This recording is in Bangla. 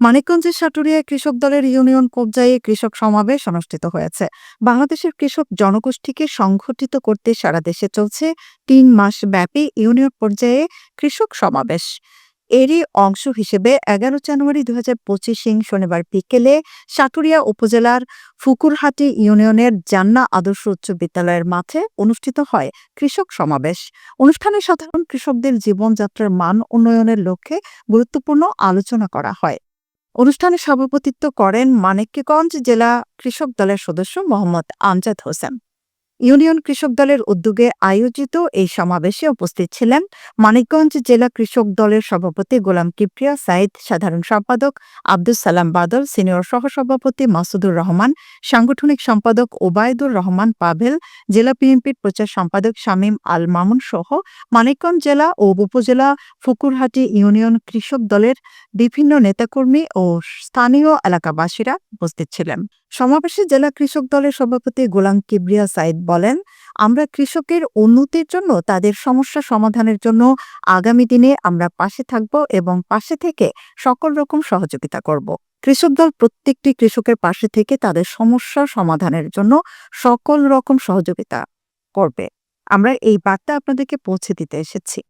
মানিকগঞ্জের সাটুরিয়ায় কৃষক দলের ইউনিয়ন পর্যায়ে কৃষক সমাবেশ অনুষ্ঠিত হয়েছে। বাংলাদেশের কৃষক জনগোষ্ঠীকে সংগঠিত করতে সারা দেশে চলছে ৩ মাস ব্যাপী ইউনিয়ন পর্যায়ে কৃষক সমাবেশ। এরই অংশ হিসেবে ১১ জানুয়ারি ২০২৫ শনিবার বিকেলে সাটুরিয়া উপজেলার ফুকুরহাটি ইউনিয়নের জান্না আদর্শ উচ্চ বিদ্যালয়ের মাঠে অনুষ্ঠিত হয় কৃষক সমাবেশ। অনুষ্ঠানে সাধারণ কৃষকদের জীবনযাত্রার মান উন্নয়নের লক্ষ্যে গুরুত্বপূর্ণ আলোচনা করা হয়। অনুষ্ঠানে সভাপতিত্ব করেন মানিকগঞ্জ জেলা কৃষক দলের সদস্য মোহাম্মদ আমজাদ হোসেন। ইউনিয়ন কৃষক দলের উদ্যোগে আয়োজিত এই সমাবেশে উপস্থিত ছিলেন মানিকগঞ্জ জেলা কৃষক দলের সভাপতি গোলাম কিবরিয়া সাইদ, সাধারণ সম্পাদক আব্দুস সালাম বাদল, সিনিয়র সহসভাপতি মাসুদুর রহমান, সাংগঠনিক সম্পাদক ওবায়দুর রহমান পাভেল, জেলা বিএনপির প্রচার সম্পাদক শামীম আল মামুন সহ মানিকগঞ্জ জেলা ও উপজেলা ফুকুরহাটি ইউনিয়ন কৃষক দলের বিভিন্ন নেতাকর্মী ও স্থানীয় এলাকাবাসীরা উপস্থিত ছিলেন। সমাবেশে জেলা কৃষক দলের সভাপতি গোলাম কিবরিয়া সাইদ বলেন, আমরা কৃষকের উন্নতির জন্য, তাদের সমস্যা সমাধানের জন্য আগামী দিনে আমরা পাশে থাকব এবং পাশে থেকে সকল রকম সহযোগিতা করব। কৃষক দল প্রত্যেকটি কৃষকের পাশে থেকে তাদের সমস্যা সমাধানের জন্য সকল রকম সহযোগিতা করবে। আমরা এই বার্তা আপনাদেরকে পৌঁছে দিতে এসেছি।